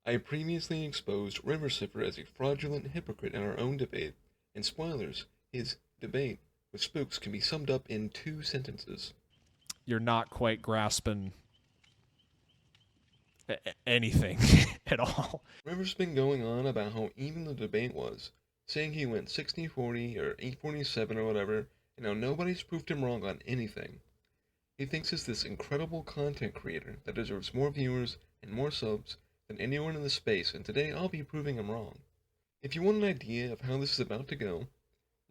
I previously exposed RiverCiver as a fraudulent hypocrite in our own debate, and spoilers, his debate with Spooks can be summed up in 2 sentences. You're not quite grasping anything at all. River's been going on about how even the debate was, saying he went 60-40 or 847 or whatever, and how nobody's proved him wrong on anything. He thinks he's this incredible content creator that deserves more viewers and more subs than anyone in the space, and today I'll be proving him wrong. If you want an idea of how this is about to go,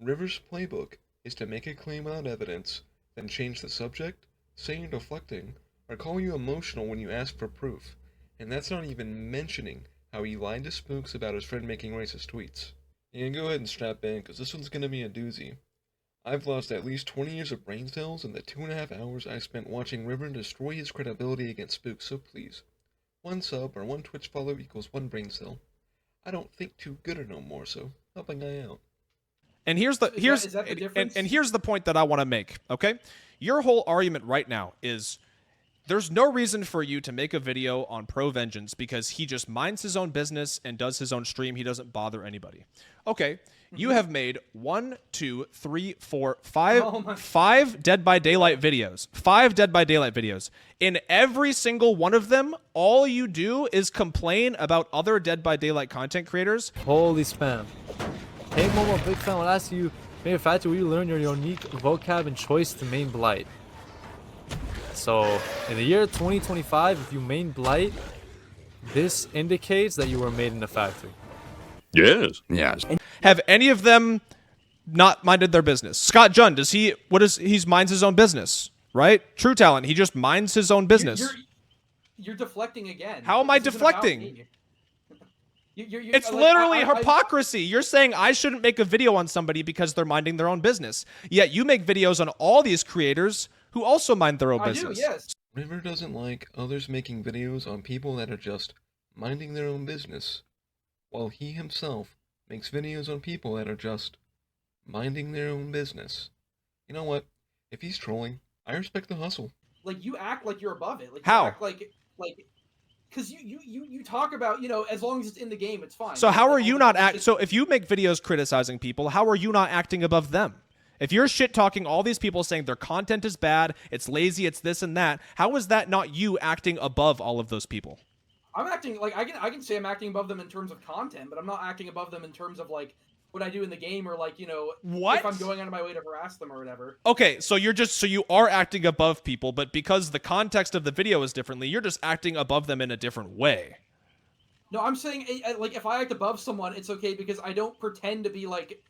River's playbook is to make a claim without evidence, then change the subject, say you're deflecting, or call you emotional when you ask for proof. And that's not even mentioning how he lied to Spooks about his friend making racist tweets. You can go ahead and strap in, because this one's gonna be a doozy. I've lost at least 20 years of brain cells in the 2.5 hours I spent watching River destroy his credibility against Spooks, so please. 1 sub or 1 Twitch follow equals 1 brain cell. I don't think too good or no more, so help a guy out. And here's the here's the point that I want to make, okay? Your whole argument right now is there's no reason for you to make a video on Pro Vengeance because he just minds his own business and does his own stream. He doesn't bother anybody. Okay, you have made 1, 2, 3, 4, 5, 5 Dead by Daylight videos. 5 Dead by Daylight videos. In every single one of them, all you do is complain about other Dead by Daylight content creators. Holy spam. Hey Momo, big fan, will ask you, maybe a factor where you learn your unique vocab and choice to main Blight. So, in the year 2025, if you main Blight, this indicates that you were made in a factory. Yes. Yes. Have any of them not minded their business? Scott Junn, he minds his own business, right? True Talent, he just minds his own business. You're deflecting again. How am I deflecting? It's literally hypocrisy. You're saying I shouldn't make a video on somebody because they're minding their own business. Yet you make videos on all these creators who also mind their own business. I do, yes. River doesn't like others making videos on people that are just minding their own business, while he himself makes videos on people that are just minding their own business. You know what? If he's trolling, I respect the hustle. Like, you act like you're above it. Like, how? You act like because you talk about, you know, as long as it's in the game, it's fine. So how are you not act? So if you make videos criticizing people, how are you not acting above them? If you're shit talking all these people saying their content is bad, it's lazy, it's this and that, how is that not you acting above all of those people? I'm acting like I can say I'm acting above them in terms of content, but I'm not acting above them in terms of like what I do in the game, or like, you know, what? If I'm going out of my way to harass them or whatever. Okay, so you are acting above people, but because the context of the video is differently, you're just acting above them in a different way. No, I'm saying like if I act above someone, it's okay because I don't pretend to be like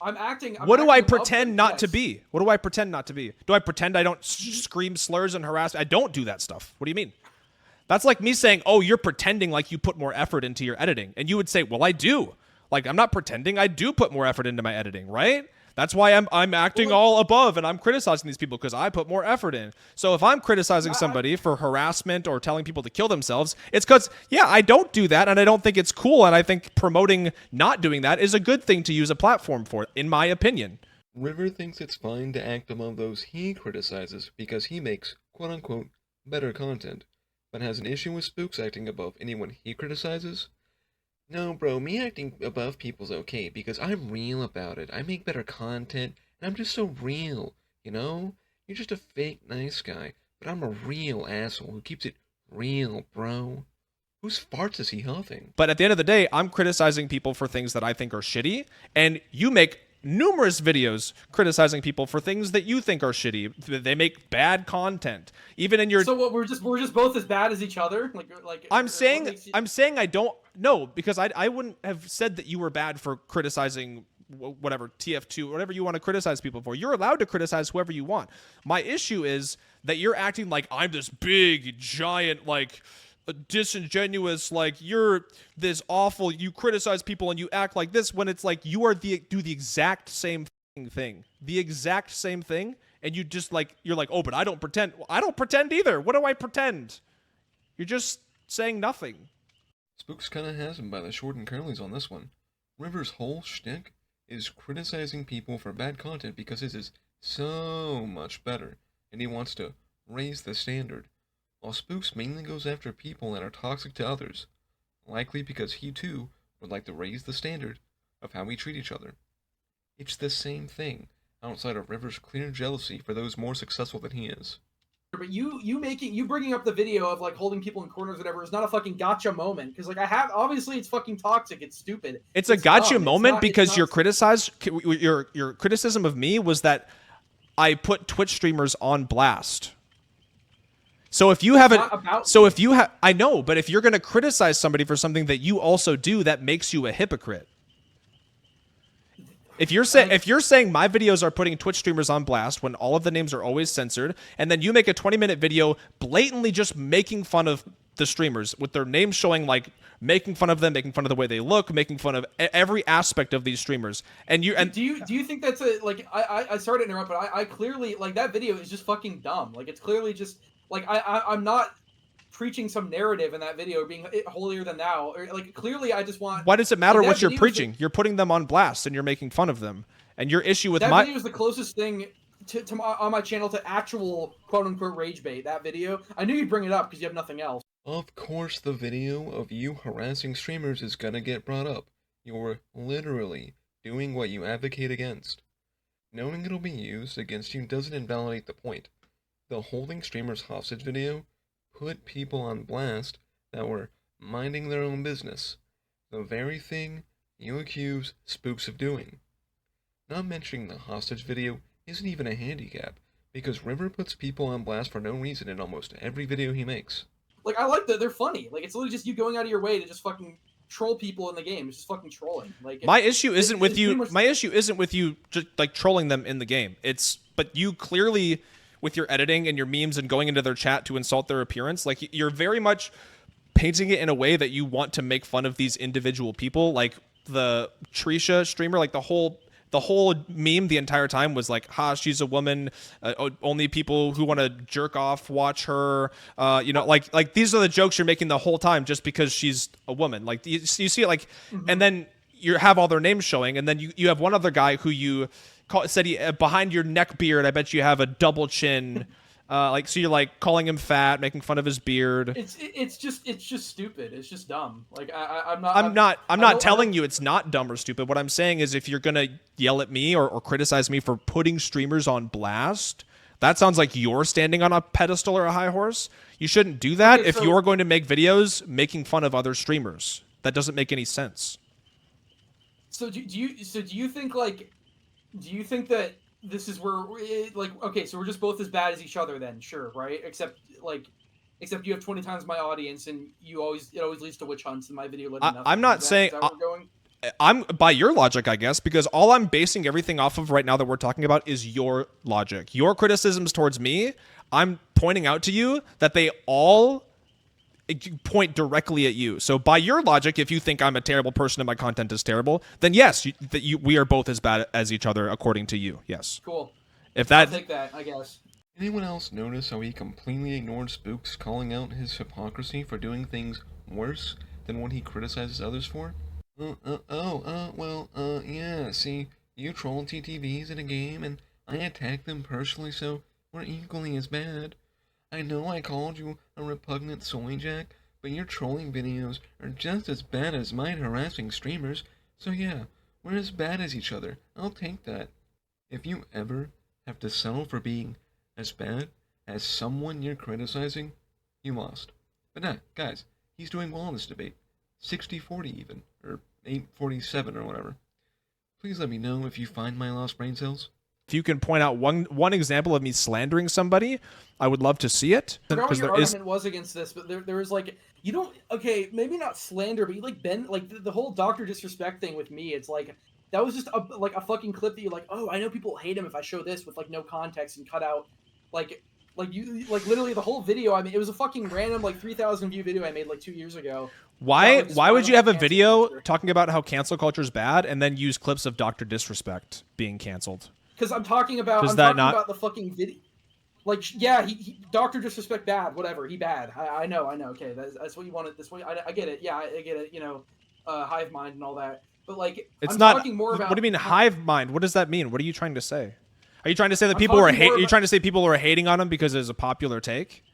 I'm acting. What do I pretend not to be? What do I pretend not to be? Do I pretend I don't scream slurs and harass? I don't do that stuff. What do you mean? That's like me saying, oh, you're pretending like you put more effort into your editing. And you would say, well, I do. Like, I'm not pretending. I do put more effort into my editing, right? That's why I'm acting all above and I'm criticizing these people because I put more effort in. So if I'm criticizing somebody for harassment or telling people to kill themselves, it's because, yeah, I don't do that and I don't think it's cool. And I think promoting not doing that is a good thing to use a platform for, in my opinion. River thinks it's fine to act above those he criticizes because he makes, quote-unquote, better content, but has an issue with Spooks acting above anyone he criticizes. No, bro, me acting above people's okay, because I'm real about it. I make better content, and I'm just so real, you know? You're just a fake nice guy, but I'm a real asshole who keeps it real, bro. Whose farts is he huffing? But at the end of the day, I'm criticizing people for things that I think are shitty, and you make numerous videos criticizing people for things that you think are shitty. They make bad content. Even in your... So what, we're just both as bad as each other? I'm saying I don't know, because I wouldn't have said that you were bad for criticizing whatever, TF2, whatever you want to criticize people for. You're allowed to criticize whoever you want. My issue is that you're acting like I'm this big, giant, like, disingenuous, like you're this awful, you criticize people and you act like this, when it's like you do the exact same thing, and you just like, you're like, oh, but I don't pretend. Well, I don't pretend either. What do I pretend? You're just saying nothing. Spooks kinda has him by the short and curlies on this one. River's whole shtick is criticizing people for bad content because his is so much better, and he wants to raise the standard. While Spooks mainly goes after people that are toxic to others, likely because he too would like to raise the standard of how we treat each other. It's the same thing outside of River's clear jealousy for those more successful than he is. But you bringing up the video of like holding people in corners or whatever is not a fucking gotcha moment, because like obviously it's fucking toxic, it's stupid. It's a gotcha dumb. moment because your criticism of me was that I put Twitch streamers on blast. So if you haven't, I know, but if you're going to criticize somebody for something that you also do, that makes you a hypocrite. If you're saying my videos are putting Twitch streamers on blast when all of the names are always censored, and then you make a 20-minute video blatantly just making fun of the streamers with their names showing, like making fun of them, making fun of the way they look, making fun of every aspect of these streamers, do you think that's a like I sorry to interrupt, but I clearly like that video is just fucking dumb. Like it's clearly just like I'm not preaching some narrative in that video being holier than thou, or like clearly I just want. Why does it matter what you're preaching? You're putting them on blast and you're making fun of them. And your issue with that video is the closest thing on my channel to actual quote unquote rage bait. That video, I knew you'd bring it up because you have nothing else. Of course, the video of you harassing streamers is gonna get brought up. You're literally doing what you advocate against. Knowing it'll be used against you doesn't invalidate the point. The holding streamers hostage video put people on blast that were minding their own business, the very thing you accuse Spooks of doing. Not mentioning the hostage video isn't even a handicap, because River puts people on blast for no reason in almost every video he makes. Like, I like that they're funny. Like, it's literally just you going out of your way to just fucking troll people in the game. It's just fucking trolling. Like, my issue isn't with you. My issue isn't with you just like trolling them in the game. But you clearly, with your editing and your memes and going into their chat to insult their appearance, like you're very much painting it in a way that you want to make fun of these individual people. Like the Trisha streamer, like the whole meme the entire time was like, ha, she's a woman, only people who want to jerk off watch her, like these are the jokes you're making the whole time just because she's a woman. Like you see it, like, and then you have all their names showing, and then you have one other guy who you said he behind your neck beard, I bet you have a double chin. Like, so you're like calling him fat, making fun of his beard. It's just stupid. It's just dumb. Like I'm not telling you it's not dumb or stupid. What I'm saying is if you're gonna yell at me or criticize me for putting streamers on blast, that sounds like you're standing on a pedestal or a high horse. You shouldn't do that if you're going to make videos making fun of other streamers. That doesn't make any sense. So do you think that this is where, like, okay, so we're just both as bad as each other then, sure, right? Except you have 20 times my audience, and it always leads to witch hunts, and my video led to nothing. I'm not saying I'm by your logic, I guess, because all I'm basing everything off of right now that we're talking about is your logic. Your criticisms towards me, I'm pointing out to you that they all point directly at you. So by your logic, if you think I'm a terrible person and my content is terrible, then yes, we are both as bad as each other according to you. Yes. Cool. If that, I'll take that, I guess. Anyone else notice how he completely ignored Spooks calling out his hypocrisy for doing things worse than what he criticizes others for? Yeah, see, you troll TTVs in a game and I attack them personally, so we're equally as bad. I know I called you a repugnant soy jack, but your trolling videos are just as bad as mine harassing streamers, so yeah, we're as bad as each other. I'll take that. If you ever have to settle for being as bad as someone you're criticizing, you lost. But nah, guys, he's doing well in this debate. 60-40 even, or 8-47 or whatever. Please let me know if you find my lost brain cells. If you can point out one example of me slandering somebody, I would love to see it. I forgot what your argument was against this, but there was like, you don't, okay, maybe not slander, but you like the whole Dr. Disrespect thing with me, it's like, that was just a fucking clip that you're like, oh, I know people hate him if I show this with like no context and cut out, like literally the whole video. I mean, it was a fucking random like 3,000 view video I made like 2 years ago. Why would you have a video talking about how cancel culture is bad and then use clips of Dr. Disrespect being canceled? Because I'm talking about about the fucking video. Like, yeah, he Dr. Disrespect bad, whatever, he bad. I know. Okay, that's what you wanted. This way, I get it. Yeah, I get it. You know, hive mind and all that. But like, I'm talking more about. What do you mean hive mind? What does that mean? What are you trying to say? Are you trying to say that people are Are you trying to say people are hating on him because it's a popular take?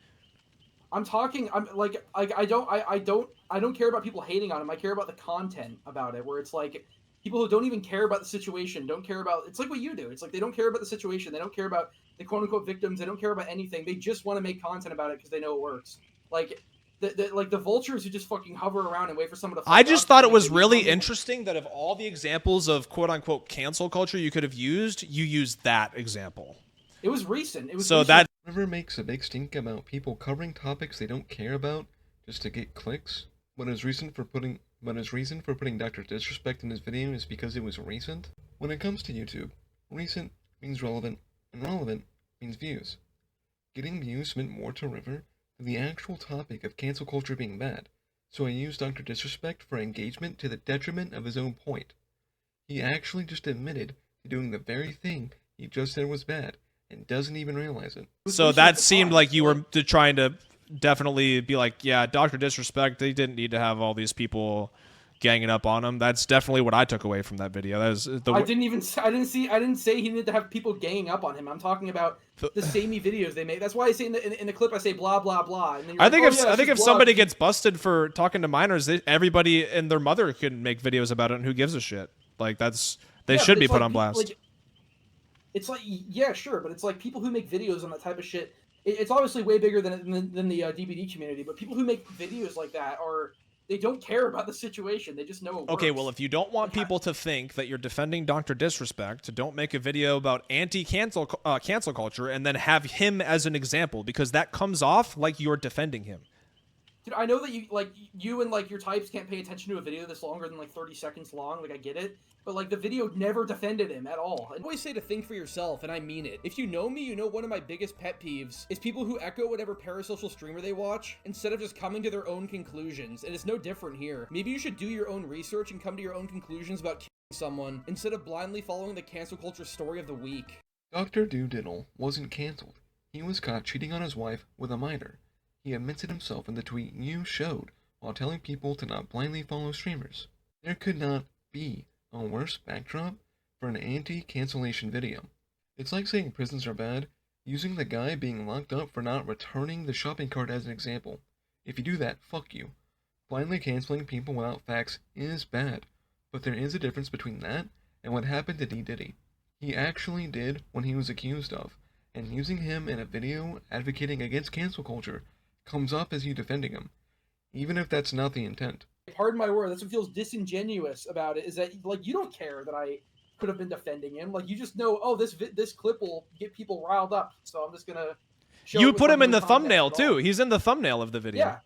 I'm talking. I'm like I don't care about people hating on him. I care about the content about it, where it's like people who don't even care about the situation, don't care about. It's like what you do. It's like they don't care about the situation. They don't care about the quote unquote victims. They don't care about anything. They just want to make content about it because they know it works. Like the vultures who just fucking hover around and wait for someone to. I just thought it was really interesting that of all the examples of quote unquote cancel culture you could have used, you used that example. It was recent. It was so recent. that River makes a big stink about people covering topics they don't care about just to get clicks. But his reason for putting Dr. Disrespect in his video is because it was recent. When it comes to YouTube, recent means relevant, and relevant means views. Getting views meant more to River than the actual topic of cancel culture being bad, so I used Dr. Disrespect for engagement to the detriment of his own point. He actually just admitted to doing the very thing he just said was bad, and doesn't even realize it. So that seemed like you were trying to definitely be like, yeah, Dr. Disrespect, they didn't need to have all these people ganging up on him. That's definitely what I took away from that video. That was I didn't say he needed to have people ganging up on him. I'm talking about the samey videos they make. That's why I say in the clip I say blah blah blah. And then I think if somebody gets busted for talking to minors, everybody and their mother can make videos about it, and who gives a shit? Like they should be put on blast. It's like, yeah, sure, but it's like people who make videos on that type of shit. It's obviously way bigger than the DBD community, but people who make videos like that they don't care about the situation. They just know it works. Okay, well, if you don't want people to think that you're defending Dr. Disrespect, don't make a video about anti-cancel culture and then have him as an example, because that comes off like you're defending him. Dude, I know that you and your types can't pay attention to a video that's longer than 30 seconds long. Like, I get it. But the video never defended him at all. I always say to think for yourself, and I mean it. If you know me, you know one of my biggest pet peeves is people who echo whatever parasocial streamer they watch instead of just coming to their own conclusions. And it's no different here. Maybe you should do your own research and come to your own conclusions about killing someone instead of blindly following the cancel culture story of the week. Dr. Doodiddle wasn't cancelled. He was caught cheating on his wife with a minor. He admits it himself in the tweet you showed while telling people to not blindly follow streamers. There could not be a worse backdrop for an anti-cancellation video. It's like saying prisons are bad, using the guy being locked up for not returning the shopping cart as an example. If you do that, fuck you. Blindly canceling people without facts is bad, but there is a difference between that and what happened to D. Diddy. He actually did what he was accused of, and using him in a video advocating against cancel culture comes off as you defending him, even if that's not the intent. Pardon my word, that's what feels disingenuous about it, is that you don't care that I could have been defending him. You just know, oh, this clip will get people riled up, so I'm just gonna show you put him in the thumbnail too. He's in the thumbnail of the video.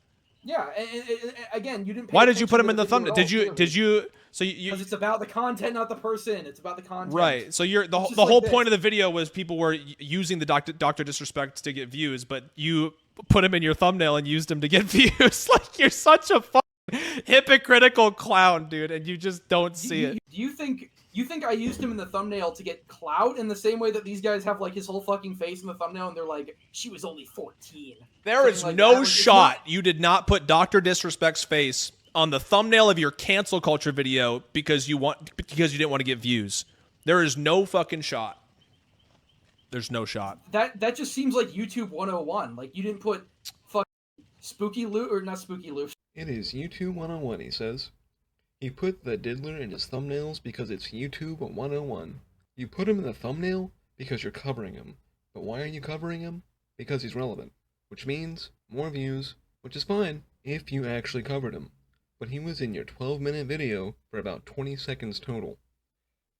Yeah. And again, you didn't. Why did you put him in the thumbnail? Did you? So you? Because it's about the content, not the person. It's about the content. Right. So the whole point of the video was people were using the Dr. Disrespect to get views, but you put him in your thumbnail and used him to get views. You're such a fucking hypocritical clown, dude, and you just don't see it. Do you think I used him in the thumbnail to get clout in the same way that these guys have his whole fucking face in the thumbnail and they're like, she was only 14? There is no shot you did not put Dr. Disrespect's face on the thumbnail of your cancel culture video because you didn't want to get views. There is no fucking shot. There's no shot. That just seems like YouTube 101. You didn't put fucking spooky loot, or not spooky loot. It is YouTube 101, he says. He put the diddler in his thumbnails because it's YouTube 101. You put him in the thumbnail because you're covering him. But why are you covering him? Because he's relevant. Which means more views, which is fine if you actually covered him. But he was in your 12-minute video for about 20 seconds total.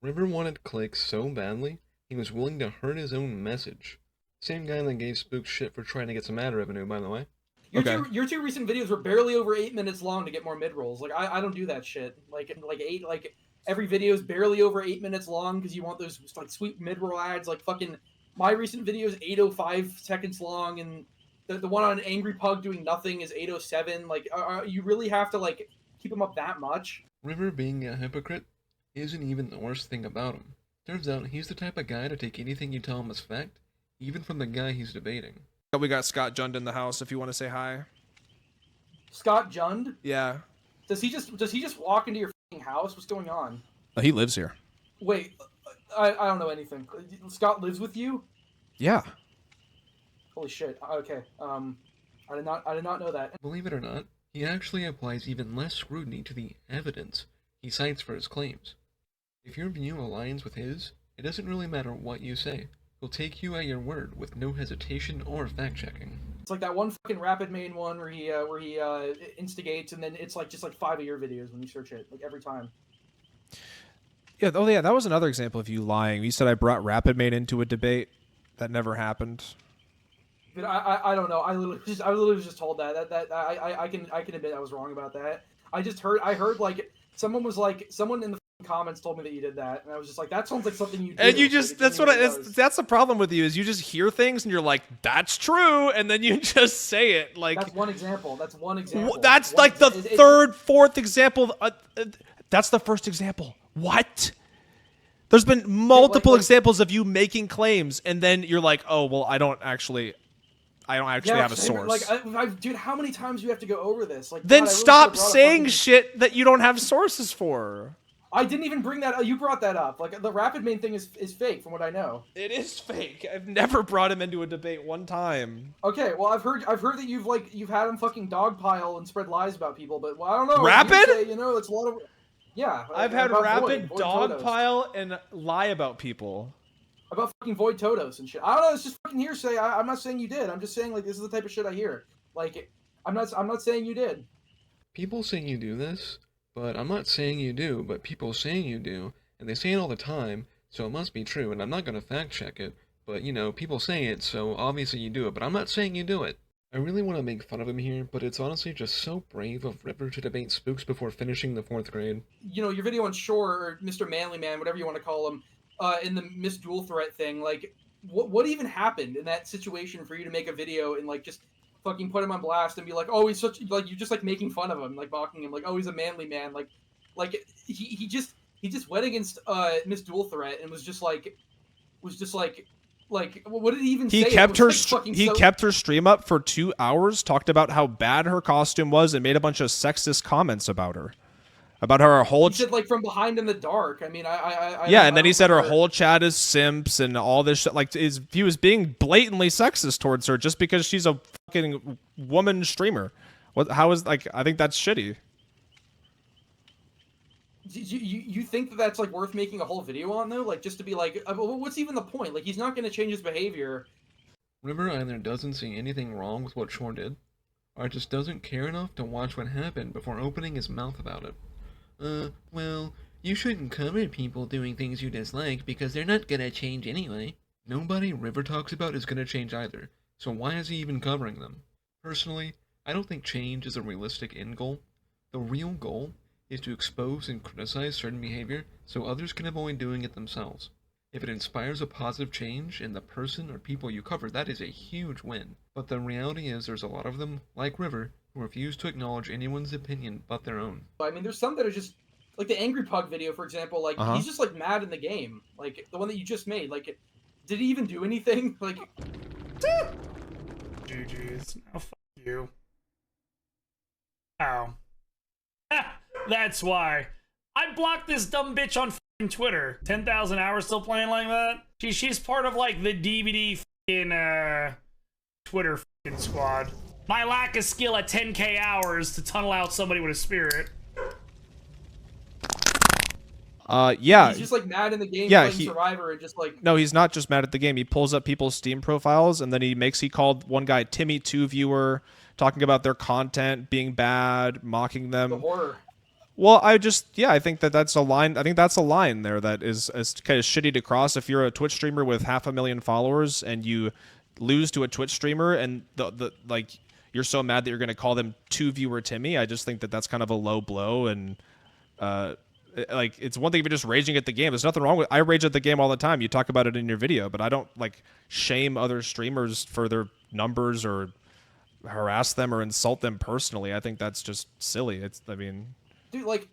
River wanted clicks so badly, he was willing to hurt his own message. Same guy that gave Spooks shit for trying to get some ad revenue, by the way. Your two recent videos were barely over 8 minutes long to get more mid-rolls. I don't do that shit. Every video is barely over 8 minutes long because you want those sweet mid-roll ads. Fucking my recent video is 8:05 seconds long, and the one on Angry Pug doing nothing is 8:07. You really have to keep them up that much? River being a hypocrite isn't even the worst thing about him. Turns out he's the type of guy to take anything you tell him as fact, even from the guy he's debating. We got Scott Jund in the house if you want to say hi. Scott Jund? Yeah. Does he just walk into your fucking house? What's going on? He lives here. Wait, I don't know anything. Scott lives with you? Yeah. Holy shit. Okay. I did not know that. Believe it or not, he actually applies even less scrutiny to the evidence he cites for his claims. If your view aligns with his, it doesn't really matter what you say. He'll take you at your word with no hesitation or fact-checking. It's like that one fucking Rapid Main one where he instigates, and then it's like just like 5 of your videos when you search it, like every time. Yeah. Oh yeah, that was another example of you lying. You said I brought Rapid Main into a debate. That never happened. But I don't know. I literally was just told that I can admit I was wrong about that. I heard like someone in the comments told me that you did that, and I was just like, that sounds like something you do. And you just that's the problem with you is you just hear things and you're like, that's true, and then you just say it. Like, that's one example. That's like the third, fourth example. That's the first example. What? There's been multiple examples of you making claims, and then you're like, oh well, I don't actually have a source. Like, dude, how many times do you have to go over this? Like, then God, stop saying shit that you don't have sources for. I didn't even bring that up. You brought that up. Like, the Rapid Main thing is fake, from what I know. It is fake. I've never brought him into a debate one time. Okay, well, I've heard that you've had him fucking dogpile and spread lies about people, but well, I don't know. Rapid? It's a lot of. Yeah. I've had Rapid dogpile and lie about people. About fucking Void Todos and shit. I don't know. It's just fucking hearsay. I'm not saying you did. I'm just saying like this is the type of shit I hear. Like, I'm not saying you did. People say you do this, but I'm not saying you do. But people saying you do, and they say it all the time, so it must be true. And I'm not gonna fact check it, but you know, people say it, so obviously you do it. But I'm not saying you do it. I really want to make fun of him here, but it's honestly just so brave of River to debate Spooks before finishing the 4th grade. You know, your video on Shore, or Mr. Manly Man, whatever you want to call him, in the Miss Dual Threat thing, like, what even happened in that situation for you to make a video and, like, just fucking put him on blast and be like, oh, he's such, like, you're just, like, making fun of him, like, mocking him, like, oh, he's a manly man, like, he just went against, Miss Dual Threat and was just like, what did he even say? He kept her stream up for 2 hours, talked about how bad her costume was, and made a bunch of sexist comments about her. About her whole. He said like from behind in the dark. I mean, and then he said her whole chat is simps and all this shit. Like, he was being blatantly sexist towards her just because she's a fucking woman streamer. How is, like, I think that's shitty. You think that that's like worth making a whole video on though? Like, just to be like, what's even the point? Like, he's not going to change his behavior. River either doesn't see anything wrong with what Shore did, or just doesn't care enough to watch what happened before opening his mouth about it. Well, you shouldn't cover people doing things you dislike because they're not gonna change anyway. Nobody River talks about is gonna change either, so why is he even covering them? Personally, I don't think change is a realistic end goal. The real goal is to expose and criticize certain behavior so others can avoid doing it themselves. If it inspires a positive change in the person or people you cover, that is a huge win. But the reality is there's a lot of them, like River, who refuse to acknowledge anyone's opinion but their own. I mean, there's some that are just, like the Angry Pug video, for example, like, he's just, like, mad in the game. Like, the one that you just made, like, did he even do anything? Like... GG's. Oh, fuck you. Ow. That's why. I blocked this dumb bitch on f***ing Twitter. 10,000 hours still playing like that? She's part of, like, the DVD f***ing, Twitter f***ing squad. My lack of skill at 10k hours to tunnel out somebody with a spirit. Yeah. He's just like mad in the game playing Survivor and just like... No, he's not just mad at the game. He pulls up people's Steam profiles and then he called one guy Timmy2 viewer, talking about their content being bad, mocking them. The horror. Well, I think that's a line. I think that's a line there that is kind of shitty to cross. If you're a Twitch streamer with 500,000 followers and you lose to a Twitch streamer and you're so mad that you're going to call them 2 viewer Timmy. I just think that that's kind of a low blow, and like, it's one thing if you're just raging at the game. There's nothing wrong with. I rage at the game all the time. You talk about it in your video, but I don't like shame other streamers for their numbers or harass them or insult them personally. I think that's just silly. Dude, like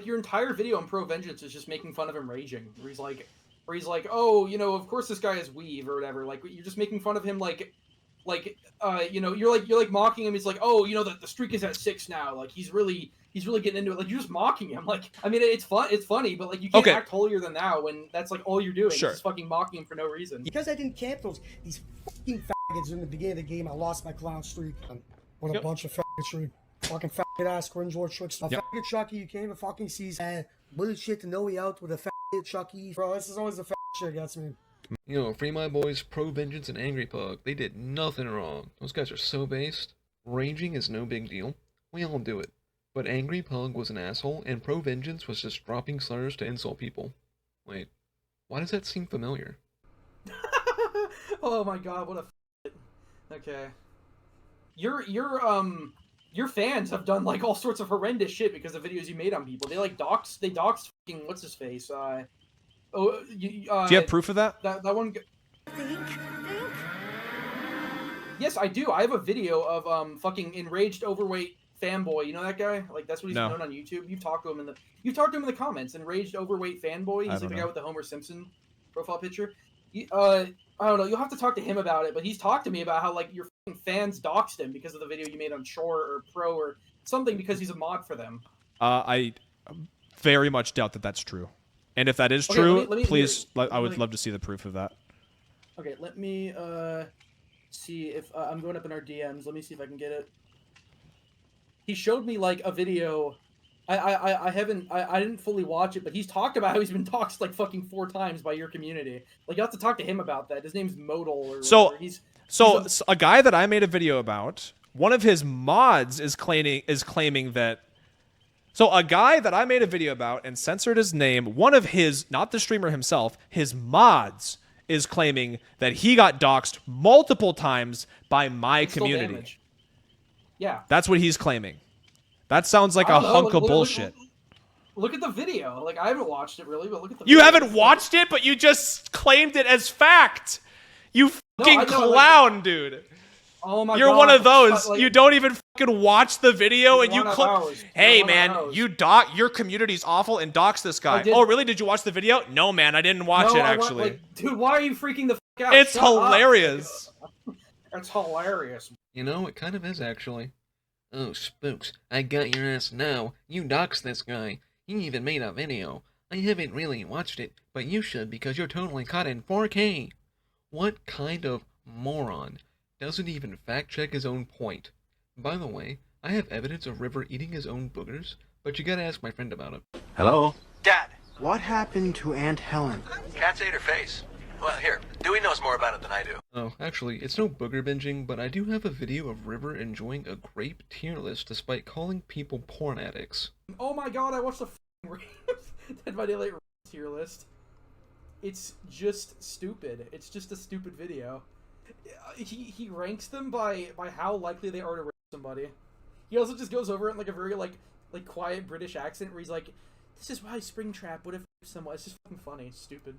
your entire video on Pro Vengeance is just making fun of him raging. Where he's like, oh, you know, of course this guy is weave or whatever. Like, you're just making fun of him, you know, you're like mocking him. He's like, oh, you know, the streak is at 6 now. Like, he's really getting into it. Like, you're just mocking him. Like, I mean, it's funny, but like, you can't act holier than thou when that's like all you're doing. Sure. Is just fucking mocking him for no reason. Because I didn't camp these fucking faggots faggots in the beginning of the game. I lost my clown streak. What a Yep. bunch of faggotry. Fucking faggot ass cringeworthy tricks. A Yep. faggot Chucky, you can't even fucking see. Bullshit to know we out with a faggot Chucky. Bro, this is always the faggot shit that gets me. You know, Free My Boys, Pro Vengeance, and Angry Pug, they did nothing wrong. Those guys are so based. Raging is no big deal. We all do it. But Angry Pug was an asshole, and Pro Vengeance was just dropping slurs to insult people. Wait, why does that seem familiar? Oh my god, what a okay. Your fans have done like all sorts of horrendous shit because of videos you made on people. They doxed fucking what's his face. Do you have proof of that? That one. Yes, I do. I have a video of fucking enraged overweight fanboy. You know that guy? Like that's what he's known on YouTube. You've talked to him in the comments. Enraged overweight fanboy. He's like the guy with the Homer Simpson profile picture. I don't know. You'll have to talk to him about it, but he's talked to me about how like your fucking fans doxed him because of the video you made on Shore or Pro or something because he's a mod for them. I very much doubt that that's true. And if that is true, let me please, I would love to see the proof of that. Okay, let me see if I'm going up in our DMs. Let me see if I can get it. He showed me like a video. I didn't fully watch it, but he's talked about how he's been doxed like fucking 4 times by your community. Like you have to talk to him about that. His name's Modal or so whatever. So a guy that I made a video about, one of his mods is claiming that. So a guy that I made a video about and censored his name, one of his, not the streamer himself, his mods is claiming that he got doxed multiple times by my community. Damage. Yeah. That's what he's claiming. That sounds like a hunk of bullshit. Look at the video. Like, I haven't watched it really, but look at the You video. haven't watched it, but you just claimed it as fact. You fucking clown, dude. Oh my God. You're one of those. You don't even fucking watch the video and you hey man, your community's awful and dox this guy. Oh really? Did you watch the video? No man, I didn't watch it actually. Dude, why are you freaking the fuck out? It's hilarious. It's hilarious. You know, it kind of is actually. Oh, Spooks, I got your ass now. You doxed this guy. You even made a video. I haven't really watched it, but you should because you're totally caught in 4K. What kind of moron doesn't even fact-check his own point? By the way, I have evidence of River eating his own boogers, but you gotta ask my friend about it. Hello? Dad, What happened to Aunt Helen? Cats ate her face. Well, here, Dewey knows more about it than I do. Oh, actually, it's no booger binging, but I do have a video of River enjoying a grape tier list despite calling people porn addicts. Oh my god, I watched the Dead by Daylight tier list. It's just stupid. It's just a stupid video. He ranks them by how likely they are to rape somebody. He also just goes over it in like a very like quiet British accent where he's like, "This is why Springtrap would have raped someone." It's just fucking funny. It's stupid.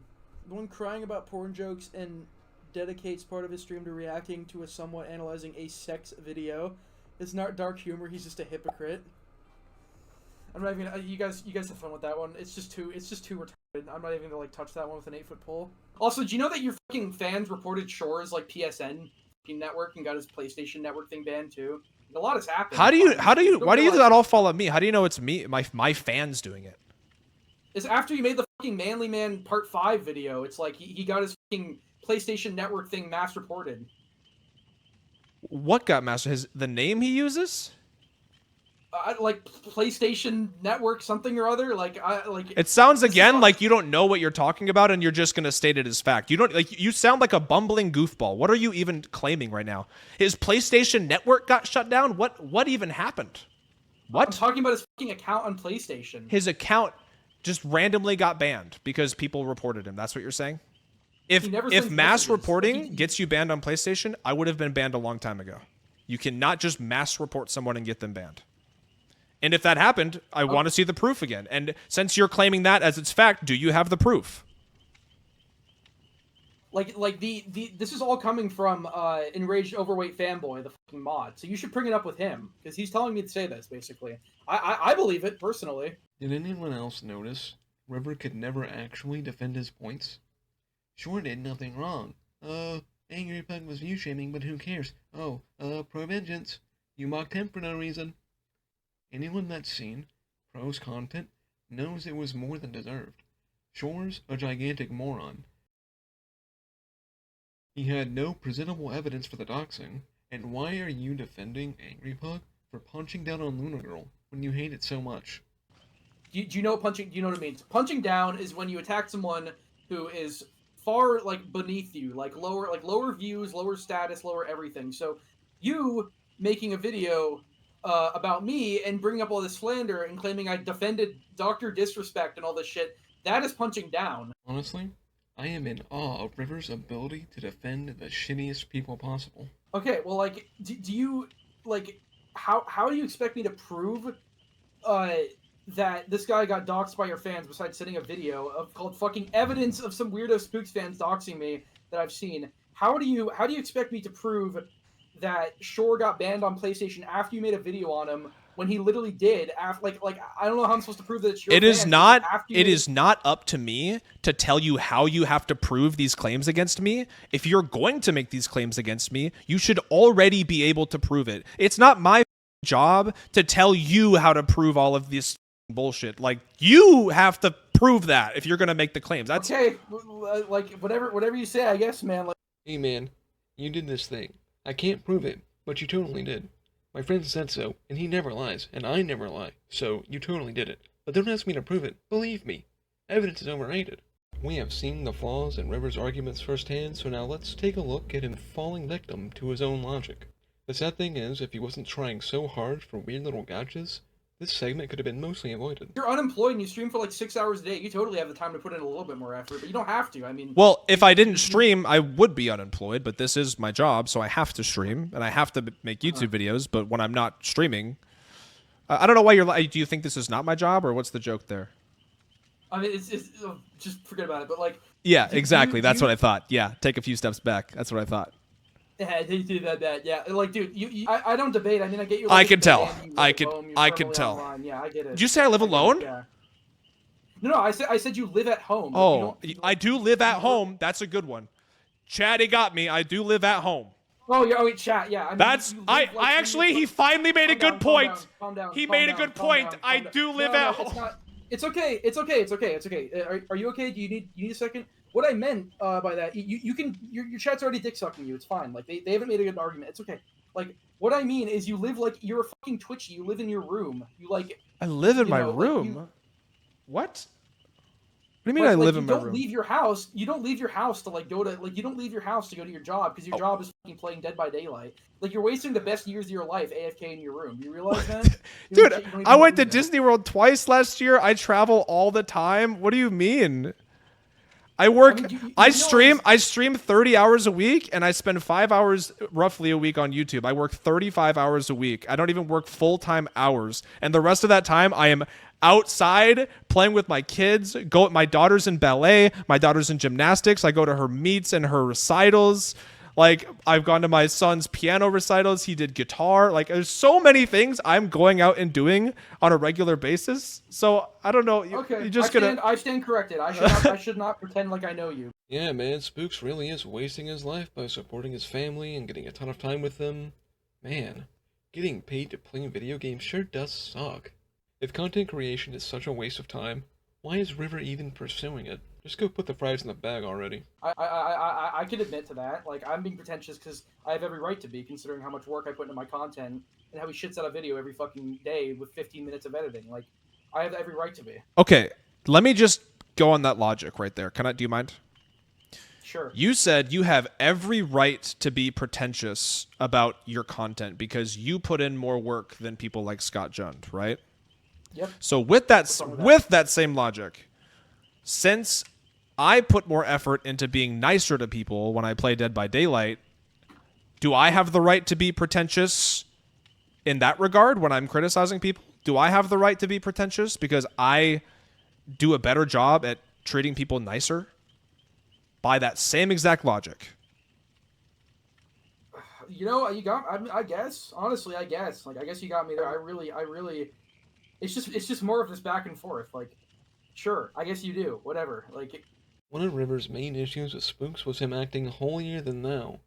The one crying about porn jokes and dedicates part of his stream to reacting to a somewhat analyzing a sex video. It's not dark humor. He's just a hypocrite. I'm not even gonna, you guys have fun with that one. It's just too retarded. I'm not even gonna like touch that one with an 8-foot pole. Also, do you know that your fucking fans reported Shore's like PSN network and got his PlayStation Network thing banned too? A lot has happened. Why do you that all fall on me? How do you know it's me, my fans doing it? It's after you made the fucking Manly Man Part 5 video. It's like he got his fucking PlayStation Network thing mass reported. What got mass? The name he uses? Like PlayStation Network something or other. It sounds again like you don't know what you're talking about and you're just gonna state it as fact. You don't you sound like a bumbling goofball. What are you even claiming right now? His PlayStation Network got shut down? What even happened? What? I'm talking about his fucking account on PlayStation. His account just randomly got banned because people reported him. That's what you're saying? If mass reporting gets you banned on PlayStation, I would have been banned a long time ago. You cannot just mass report someone and get them banned. And if that happened, I want to see the proof again. And since you're claiming that as its fact, do you have the proof? This is all coming from Enraged Overweight Fanboy, the fucking mod. So you should bring it up with him because he's telling me to say this basically. I believe it personally. Did anyone else notice River could never actually defend his points? Shore did nothing wrong. Angry Pug was view shaming, but who cares? Pro Vengeance. You mocked him for no reason. Anyone that's seen Pro's content knows it was more than deserved. Shore's a gigantic moron. He had no presentable evidence for the doxing, and why are you defending Angry Pug for punching down on Luna Girl when you hate it so much? Do you know punching? Do you know what it means? Punching down is when you attack someone who is far like beneath you, like lower views, lower status, lower everything. So you making a video about me and bringing up all this slander and claiming I defended Dr. Disrespect and all this shit, that is punching down. Honestly, I am in awe of River's ability to defend the shittiest people possible. Okay, well, like, do you like how do you expect me to prove that this guy got doxxed by your fans besides sending a video of called fucking evidence of some weirdo Spooks fans doxing me that I've seen? How do you expect me to prove that Shore got banned on PlayStation after you made a video on him when he literally did? After like I don't know how I'm supposed to prove that it's your It is fan, not. after It is not up to me to tell you how you have to prove these claims against me. If you're going to make these claims against me, you should already be able to prove it. It's not my job to tell you how to prove all of this bullshit. Like, you have to prove that if you're gonna make the claims. That's okay. Like whatever you say, I guess, man. Like, Hey man, you did this thing. I can't prove it, but you totally did. My friend said so, and he never lies, and I never lie, so you totally did it. But don't ask me to prove it. Believe me. Evidence is overrated. We have seen the flaws in River's arguments firsthand, so now let's take a look at him falling victim to his own logic. The sad thing is, if he wasn't trying so hard for weird little gotchas, this segment could have been mostly avoided. you're unemployed and you stream for like 6 hours a day. You totally have the time to put in a little bit more effort, but you don't have to. I mean, well, if I didn't stream, I would be unemployed, but this is my job, so I have to stream and I have to make YouTube videos. But when I'm not streaming, I don't know why you're. Do you think this is not my job, or what's the joke there? I mean, it's just forget about it. But like, Yeah, exactly. That's what I thought. Yeah, take a few steps back. That's what I thought. yeah, they do that. Yeah, like, dude, I don't debate. I mean, I get you. I can tell. I can tell. Online. Yeah, I get it. Did you say I live alone? Yeah. No, I said you live at home. Like, Oh, I do live at home. That's a good one. Chatty got me. I do live at home. Oh, yeah. Oh, wait, chat. Yeah. I mean, That's you live, I like, actually he finally made a good point. He made a good point. I do live at home. It's okay. It's okay. Are you okay? Do you need a second? What I meant by that, you can your chat's already dick sucking you. It's fine. Like they haven't made a good argument. It's okay. Like what I mean is you live like you're a fucking Twitchy. You live in your room. You like. I live in my room. What? What do you mean I live in my room? You don't leave your house. You don't leave your house to like go to like you don't leave your house to go to your job because your job is fucking playing Dead by Daylight. Like you're wasting the best years of your life AFK in your room. You realize that? Dude, I went to Disney World twice last year. I travel all the time. What do you mean? I work. I stream 30 hours a week, and I spend 5 hours roughly a week on YouTube. I work 35 hours a week. I don't even work full-time hours, and the rest of that time I am outside playing with my kids. My daughter's in ballet. My daughter's in gymnastics. I go to her meets and her recitals. Like, I've gone to my son's piano recitals. He did guitar. Like, there's so many things I'm going out and doing on a regular basis. So, I don't know. Okay, you're just I stand corrected. I should not pretend like I know you. Yeah, man, Spooks really is wasting his life by supporting his family and getting a ton of time with them. Man, getting paid to play video games sure does suck. If content creation is such a waste of time, why is River even pursuing it? Just go put the fries in the bag already. I can admit to that. Like, I'm being pretentious because I have every right to be, considering how much work I put into my content and how he shits out a video every fucking day with 15 minutes of editing. Like, I have every right to be. Okay, let me just go on that logic right there. Do you mind? Sure. You said you have every right to be pretentious about your content because you put in more work than people like Scott Jund, right? Yep. So with that same logic, since I put more effort into being nicer to people when I play Dead by Daylight, do I have the right to be pretentious in that regard when I'm criticizing people? Do I have the right to be pretentious because I do a better job at treating people nicer? By that same exact logic. You know, you got. I guess. Honestly, I guess. Like, I guess you got me there. I really. It's just more of this back and forth. Like, sure, I guess you do. Whatever. Like. One of River's main issues with Spooks was him acting holier than thou,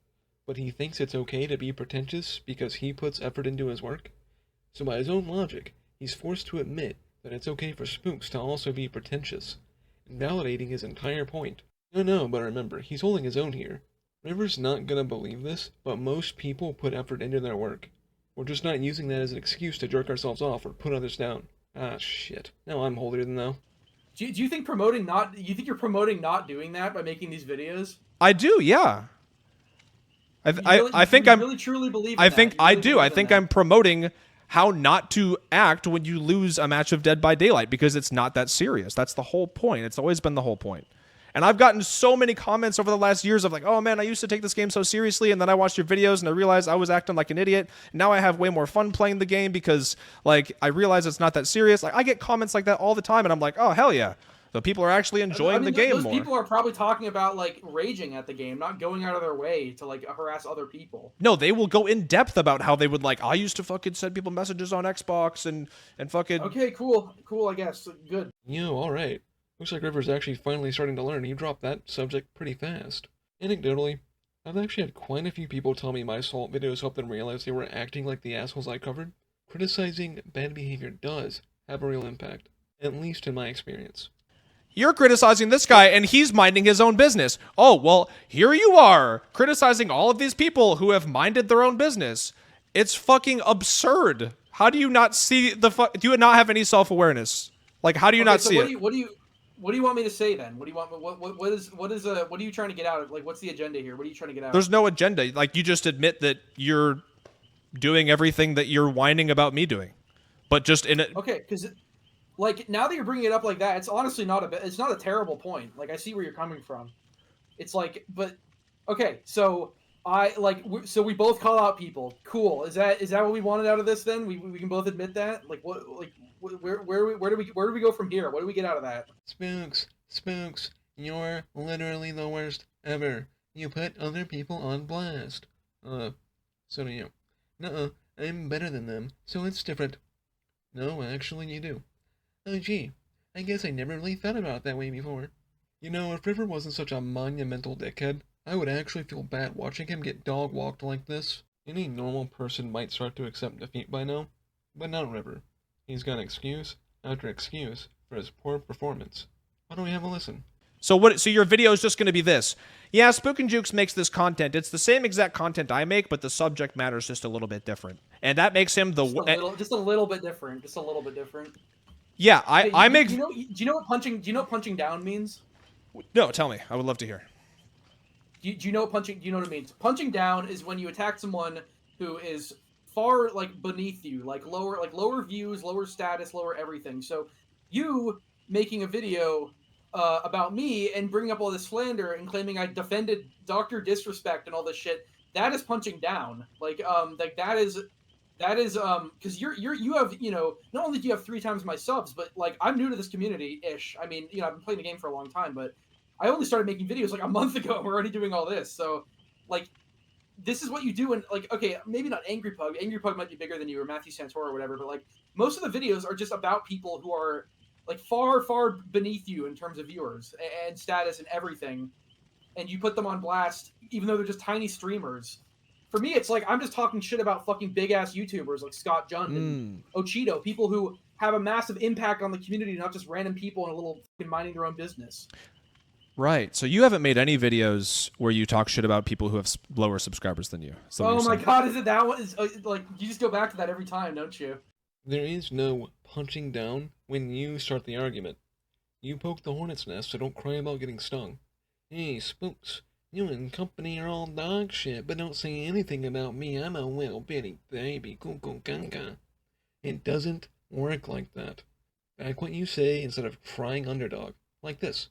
but he thinks it's okay to be pretentious because he puts effort into his work. So by his own logic, he's forced to admit that it's okay for Spooks to also be pretentious, invalidating his entire point. No, but remember, he's holding his own here. River's not gonna believe this, but most people put effort into their work. We're just not using that as an excuse to jerk ourselves off or put others down. Ah, shit. Now I'm holier than thou. Do you think you think you're promoting not doing that by making these videos? I do, yeah. I think you I'm really truly believe in I that. think You I really do. believe I in think that. I'm promoting how not to act when you lose a match of Dead by Daylight because it's not that serious. That's the whole point. It's always been the whole point. And I've gotten so many comments over the last years of like, oh man, I used to take this game so seriously, and then I watched your videos and I realized I was acting like an idiot. Now I have way more fun playing the game because like I realize it's not that serious. Like I get comments like that all the time, and I'm like, oh hell yeah. So people are actually enjoying the game those more. people are probably talking about like raging at the game, not going out of their way to like harass other people. No, they will go in depth about how they would like, I used to fucking send people messages on Xbox and fucking. Okay, cool, I guess, good. Yo, alright. Looks like River's actually finally starting to learn. He dropped that subject pretty fast. Anecdotally, I've actually had quite a few people tell me my assault videos helped them realize they were acting like the assholes I covered. Criticizing bad behavior does have a real impact, at least in my experience. You're criticizing this guy and he's minding his own business. Oh, well, here you are criticizing all of these people who have minded their own business. It's fucking absurd. How do you not see do you not have any self-awareness? Like, how do you not see it? What do you want me to say then? What do you want? What are you trying to get out of? Like, what's the agenda here? What are you trying to get out? There's no agenda. Like, you just admit that you're doing everything that you're whining about me doing, but just in it. Okay, because like now that you're bringing it up like that, it's honestly it's not a terrible point. Like I see where you're coming from. It's like, but okay, so so we both call out people. Cool. Is that what we wanted out of this? Then we can both admit that. Like what? Like where do we go from here? What do we get out of that? Spooks, you're literally the worst ever. You put other people on blast. So do you. Nuh-uh, I'm better than them, so it's different. No, actually you do. Oh gee, I guess I never really thought about it that way before. You know, if River wasn't such a monumental dickhead, I would actually feel bad watching him get dog-walked like this. Any normal person might start to accept defeat by now, but not River. He's got excuse after excuse for his poor performance. Why don't we have a listen? So your video is just going to be this. Yeah, SpooksnJukes makes this content. It's the same exact content I make, but the subject matter is just a little bit different. And that makes him the just a little bit different. Just a little bit different. Yeah, I make. Do you know what punching down means? No, tell me. I would love to hear. Do you know what punching? Do you know what it means? Punching down is when you attack someone who is far like beneath you, like lower views, lower status, lower everything. So you making a video about me and bringing up all this slander and claiming I defended Dr. Disrespect and all this shit, that is punching down. Like that is because you have, you know, not only do you have 3 times my subs, but like I'm new to this community ish. I mean, you know, I've been playing the game for a long time, but I only started making videos like a month ago. We're already doing all this. So like this is what you do. And like, okay, maybe not Angry Pug might be bigger than you, or Matthew Santora or whatever, but like most of the videos are just about people who are like far beneath you in terms of viewers and status and everything, and you put them on blast even though they're just tiny streamers. For me, it's like I'm just talking shit about fucking big ass YouTubers like Scott Jund and Ocheeto, people who have a massive impact on the community, not just random people in a little fucking minding their own business. Right. So you haven't made any videos where you talk shit about people who have lower subscribers than you. Oh my god, is it that one? Like you just go back to that every time, don't you? There is no punching down when you start the argument. You poke the hornet's nest, so don't cry about getting stung. Hey, Spooks, you and company are all dog shit, but don't say anything about me. I'm a little bitty baby. Ganga. It doesn't work like that. Back what you say instead of crying underdog. Like this.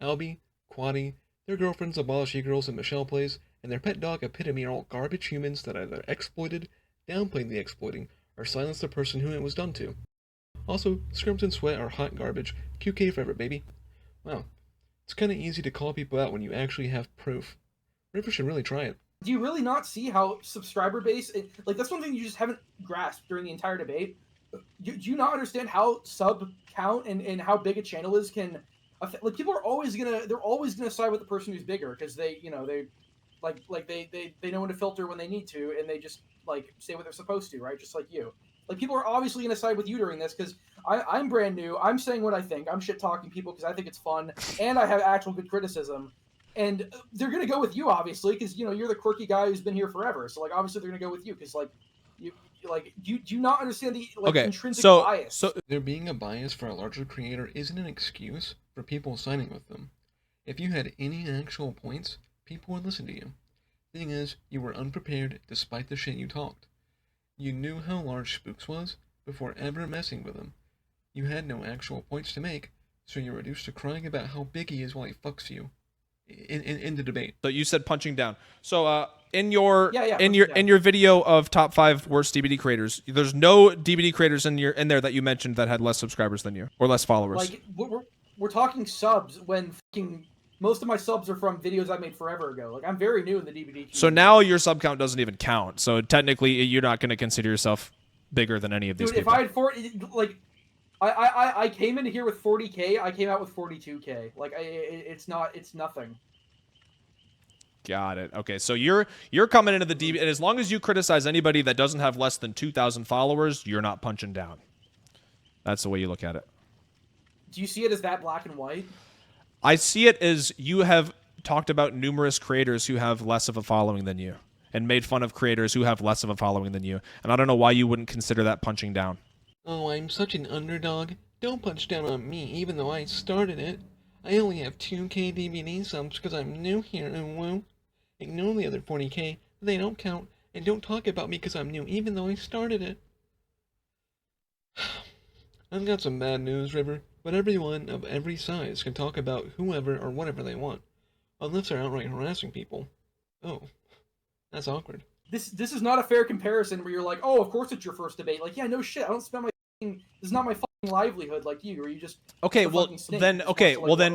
Albie, Quaddy, their girlfriends Abolish E-Girls and Michelle Plays, and their pet dog Epitome are all garbage humans that either exploited, downplayed the exploiting, or silenced the person whom it was done to. Also, Scrims and Sweat are hot garbage. QK forever, baby. Wow. It's kinda easy to call people out when you actually have proof. River should really try it. Do you really not see how subscriber base... like, that's one thing you just haven't grasped during the entire debate. Do you not understand how sub count and how big a channel is can... like, people are always gonna side with the person who's bigger, because they, you know, they know when to filter when they need to, and they just, like, say what they're supposed to, right? Just like you. Like, people are obviously going to side with you during this, because I'm brand new. I'm saying what I think. I'm shit-talking people because I think it's fun, and I have actual good criticism. and they're gonna go with you obviously because you're the quirky guy who's been here forever. So like obviously they're gonna go with you because like do you not understand the intrinsic bias? So There being a bias for a larger creator isn't an excuse for people signing with them. If you had any actual points, people would listen to you. Thing is, you were unprepared despite the shit you talked. You knew how large Spooks was before ever messing with him. You had no actual points to make, so you're reduced to crying about how big he is while he fucks you. In the debate. So you said punching down. So in your punching in your video of top 5 worst DBD creators, there's no DBD creators in there that you mentioned that had less subscribers than you or less followers. Like we're talking subs when fucking most of my subs are from videos I made forever ago. Like I'm very new in the DBD community. So now your sub count doesn't even count. So technically you're not going to consider yourself bigger than any of these Dude, people. if I had 40, like I came in here with 40K, I came out with 42K. Like it's nothing. Got it. Okay, so you're coming into the DB, and as long as you criticize anybody that doesn't have less than 2,000 followers, you're not punching down. That's the way you look at it. Do you see it as that black and white? I see it as you have talked about numerous creators who have less of a following than you, and made fun of creators who have less of a following than you, and I don't know why you wouldn't consider that punching down. Oh, I'm such an underdog. Don't punch down on me, even though I started it. I only have 2K DVD subs because I'm new here, and woo. Ignore the other 40K. They don't count. And don't talk about me because I'm new, even though I started it. I've got some bad news, River, but everyone of every size can talk about whoever or whatever they want, unless they're outright harassing people. Oh, that's awkward. This is not a fair comparison where you're like, oh, of course it's your first debate. Like, yeah, no shit. I don't spend my this is not my fucking livelihood like you, or you just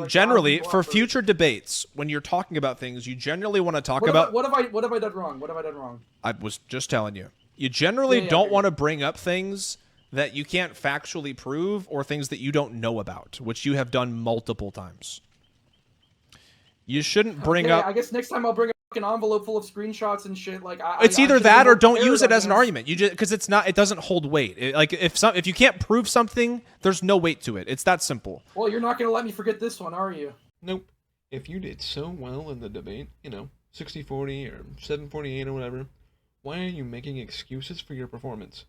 generally for future debates, when you're talking about things, you generally want to talk about what have I done wrong? What have I done wrong? I was just telling you. You generally don't want to bring up things that you can't factually prove or things that you don't know about, which you have done multiple times. You shouldn't bring up. I guess next time I'll bring up an envelope full of screenshots and shit. Like it's either that or don't use it as an argument. You just because it doesn't hold weight. If you can't prove something, there's no weight to it. It's that simple. Well, you're not gonna let me forget this one, are you? Nope. If you did so well in the debate, 60-40 or 7-48 or whatever, why are you making excuses for your performance?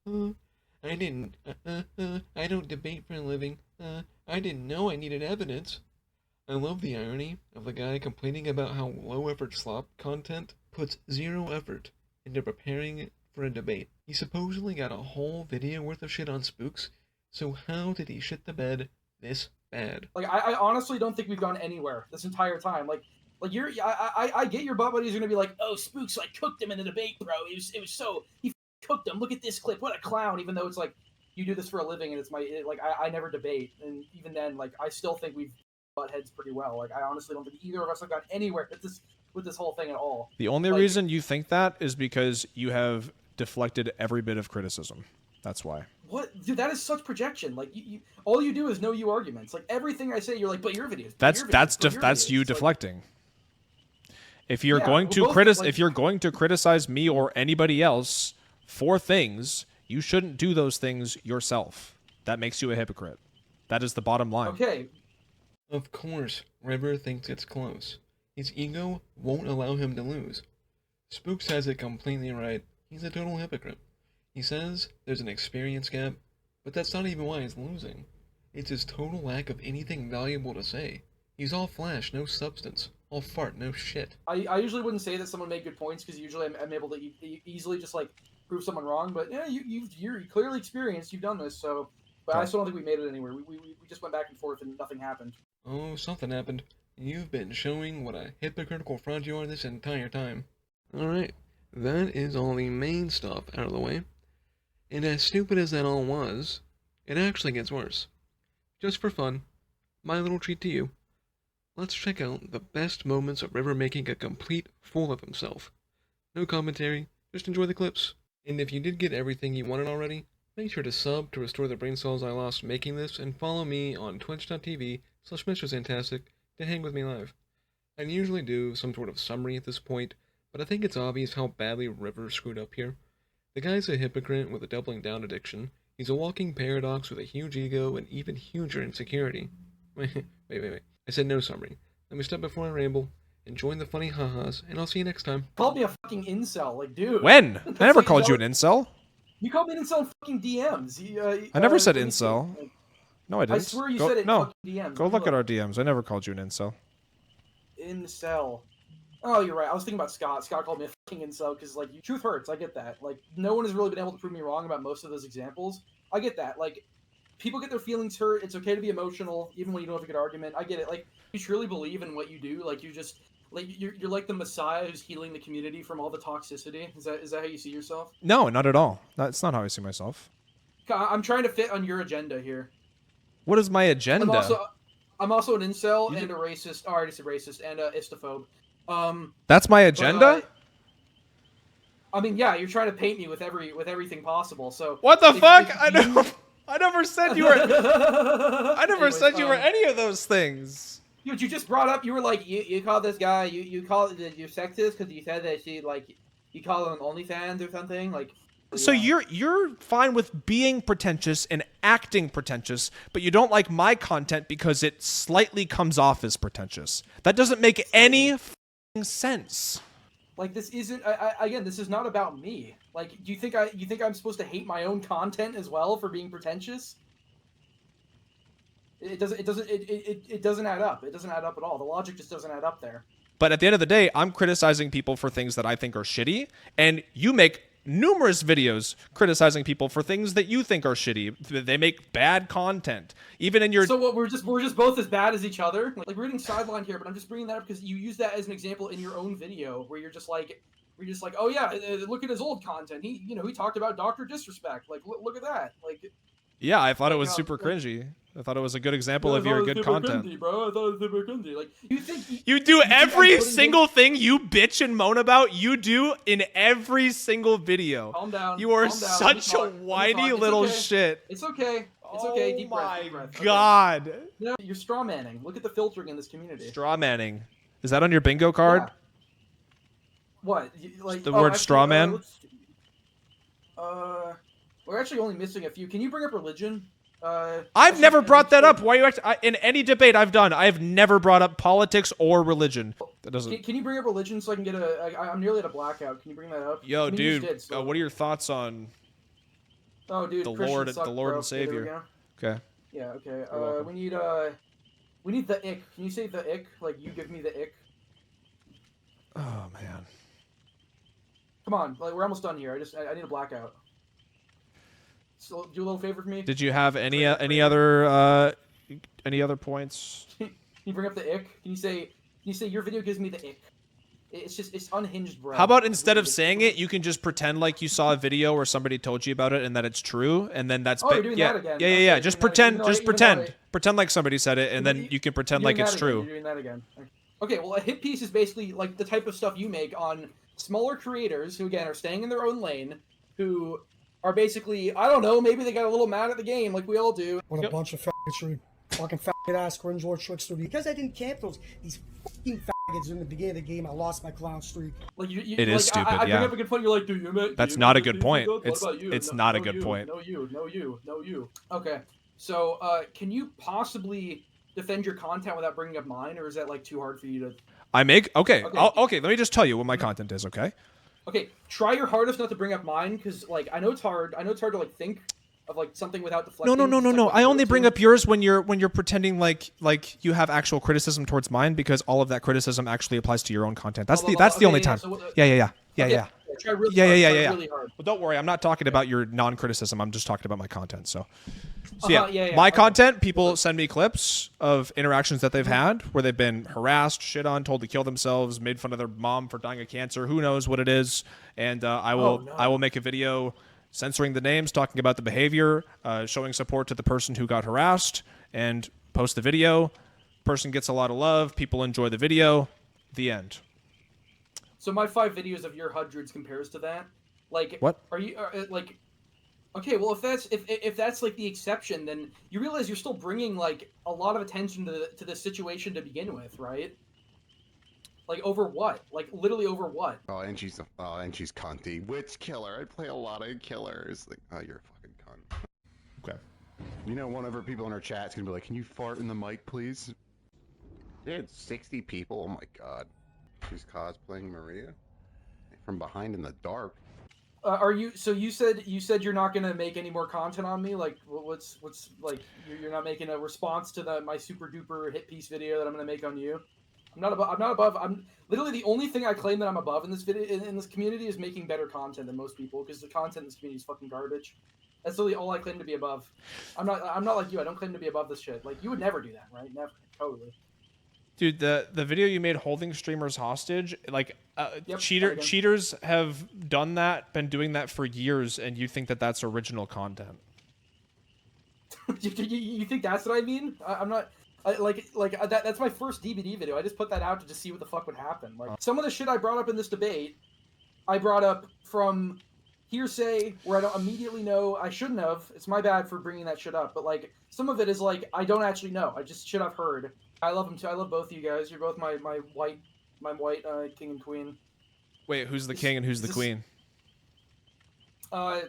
I didn't. I don't debate for a living. I didn't know I needed evidence. I love the irony of the guy complaining about how low-effort slop content puts zero effort into preparing for a debate. He supposedly got a whole video worth of shit on Spooks, so how did he shit the bed this bad? Like, I honestly don't think we've gone anywhere this entire time. Like I get your butt buddies are gonna be like, oh, Spooks like cooked him in the debate, bro. It was so he cooked him. Look at this clip. What a clown. Even though it's like you do this for a living and it's I never debate, and even then, like, I still think we've butt heads pretty well. Like, I honestly don't think either of us have gone anywhere with this whole thing at all. The only reason you think that is because you have deflected every bit of criticism. That's why. What, dude? That is such projection. Like, you all you do is know you arguments. Like, everything I say, you're like, but your videos. That's you deflecting. If you're going to criticize me or anybody else for things, you shouldn't do those things yourself. That makes you a hypocrite. That is the bottom line. Okay. Of course, River thinks it's close. His ego won't allow him to lose. Spooks has it completely right. He's a total hypocrite. He says there's an experience gap, but that's not even why he's losing. It's his total lack of anything valuable to say. He's all flash, no substance. All fart, no shit. I usually wouldn't say that someone made good points because usually I'm able to easily just like prove someone wrong. But yeah, you're clearly experienced. You've done this, so. But I still don't think we made it anywhere. We just went back and forth and nothing happened. Oh, something happened. You've been showing what a hypocritical fraud you are this entire time. Alright, that is all the main stuff out of the way. And as stupid as that all was, it actually gets worse. Just for fun, my little treat to you. Let's check out the best moments of River making a complete fool of himself. No commentary, just enjoy the clips. And if you did get everything you wanted already, make sure to sub to restore the brain cells I lost making this, and follow me on twitch.tv/MrZantastic to hang with me live. I usually do some sort of summary at this point, but I think it's obvious how badly River screwed up here. The guy's a hypocrite with a doubling down addiction. He's a walking paradox with a huge ego and even huger insecurity. Wait. I said no summary. Let me stop before I ramble. and join the funny ha-has, and I'll see you next time. Called me a fucking incel, like, dude. When? I That's never what called you an know. incel. You called me an incel in fucking DMs. I never said let me see. incel. No, I didn't. I swear you Go, said it in no. fucking DMs. Go Let me look at our DMs. I never called you an incel. Incel. Oh, you're right. I was thinking about Scott. Scott called me a fucking incel because, like, truth hurts. I get that. Like, no one has really been able to prove me wrong about most of those examples. I get that. Like, people get their feelings hurt. It's okay to be emotional, even when you don't have a good argument. I get it. Like, you truly believe in what you do. Like, you just, like, you're like the messiah who's healing the community from all the toxicity. Is that how you see yourself? No, not at all. That's not how I see myself. I'm trying to fit on your agenda here. What is my agenda? I'm also an incel and a racist. Oh, I already said racist and a istophobe. That's my agenda? I mean, yeah, you're trying to paint me with everything possible. So what the fuck? I never said you were. I never Anyways, said you were any of those things. Dude, you just brought up. You were like, you called this guy. You called you're sexist because you said that she like you called him OnlyFans or something like. So you're fine with being pretentious and acting pretentious, but you don't like my content because it slightly comes off as pretentious. That doesn't make any sense. Like, this isn't. Again, this is not about me. Like, do you think I'm supposed to hate my own content as well for being pretentious? It doesn't add up. It doesn't add up at all. The logic just doesn't add up there. But at the end of the day, I'm criticizing people for things that I think are shitty, and you make numerous videos criticizing people for things that you think are shitty. They make bad content, even in your. So what? We're just both as bad as each other. Like, we're getting sidelined here, but I'm just bringing that up because you use that as an example in your own video where you're just like, oh yeah, look at his old content. He talked about Dr. Disrespect. Like, look at that. Like. Yeah, I thought it was super cringy. I thought it was a good example of your good content. Cringy, bro. I thought it was super cringy. Like, you do every single thing you bitch and moan about. You do in every single video. Calm down. You are calm down. such a whiny little shit. It's okay. It's okay. Deep breath. Oh Deep breath. my god. Okay. No, you're straw manning. Look at the filtering in this community. Straw manning. Is that on your bingo card? Yeah. What? Like The word straw man? We're actually only missing a few. Can you bring up religion? I've never brought that up. Why are you in any debate I've done? I've never brought up politics or religion. That doesn't. Can you bring up religion so I can get I'm nearly at a blackout. Can you bring that up? Yo, I mean, dude. did, so. What are your thoughts on? Oh, dude. The Christians Lord, suck, the Lord bro. and Savior. Okay. Yeah. Okay. welcome. We need the ick. Can you say the ick? Like, you give me the ick. Oh man. Come on. Like, we're almost done here. I need a blackout. So, do a little favor for me. Did you have any other points? Can you bring up the ick? Can you say your video gives me the ick? It's unhinged, bro. How about instead of saying it, you can just pretend like you saw a video or somebody told you about it and that it's true, and then that's you're doing that again. Yeah. Okay, Just pretend. Pretend like somebody said it, and then you can pretend like it's true. You're doing that again. Okay, well, a hit piece is basically like the type of stuff you make on smaller creators who, again, are staying in their own lane, who are basically, I don't know, maybe they got a little mad at the game like we all do. What a bunch of faggotry. Fucking faggot ass cringe lord trickster. Because I didn't camp these fucking faggots in the beginning of the game, I lost my clown streak. Like It like, is stupid, I bring yeah. up a good point, you're like, That's not a good point. It's not a good point. No you. Okay, so can you possibly defend your content without bringing up mine, or is that like too hard for you to... Okay, let me just tell you what my content is, okay? Okay, try your hardest not to bring up mine, because like I know it's hard to like think of like something without deflecting. No. I only bring up yours when you're pretending like you have actual criticism towards mine, because all of that criticism actually applies to your own content. That's the only time. Yeah. Try really hard. Well, don't worry. I'm not talking about your non-criticism. I'm just talking about my content. So yeah. My content, people send me clips of interactions that they've had where they've been harassed, shit on, told to kill themselves, made fun of their mom for dying of cancer. Who knows what it is? And I will make a video censoring the names, talking about the behavior, showing support to the person who got harassed, and post the video. Person gets a lot of love. People enjoy the video. The end. So my 5 videos of your hundreds compares to that. Like, what? Are you like? Okay, well, if that's like the exception, then you realize you're still bringing like a lot of attention to the situation to begin with, right? Like, over what? Like, literally over what? And she's cunty. Which killer? I play a lot of killers. Like, oh, you're a fucking cunt. Okay. You know, one of our people in our chat's gonna be like, "Can you fart in the mic, please?" Dude, 60 people. Oh my god. She's cosplaying Maria from behind in the dark. Are you? So you said you're not gonna make any more content on me. Like, what's like? You're not making a response to my super duper hit piece video that I'm gonna make on you. I'm not above. I'm literally the only thing I claim that I'm above in this video in this community is making better content than most people, because the content in this community is fucking garbage. That's literally all I claim to be above. I'm not like you. I don't claim to be above this shit. Like, you would never do that, right? Never. Totally. Dude, the video you made holding streamers hostage, like Yep, cheaters have done that, been doing that for years, and you think that that's original content? you think that's what I mean? I'm not. That's my first DVD video. I just put that out to just see what the fuck would happen. Like, some of the shit I brought up in this debate, I brought up from hearsay where I don't immediately know. I shouldn't have. It's my bad for bringing that shit up. But like, some of it is like, I don't actually know. I just shit I've heard. I love them too. I love both of you guys. You're both my white king and queen. Wait, who's the king and who's the queen?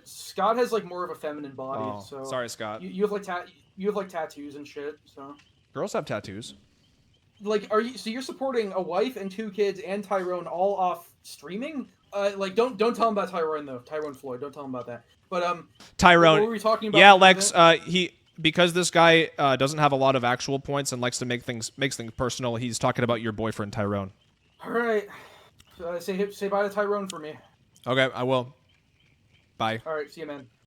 Scott has like more of a feminine body. Oh, so sorry, Scott. You have like tattoos and shit. So Girls have tattoos. like, are you? So you're supporting a wife and 2 kids and Tyrone all off streaming? Like, don't tell him about Tyrone though. Tyrone Floyd. Don't tell him about that. But Tyrone. What were we talking about? Yeah, Lex. Because this guy doesn't have a lot of actual points and likes to makes things personal. He's talking about your boyfriend Tyrone. All right. Say bye to Tyrone for me. Okay, I will. Bye. All right. See you, man.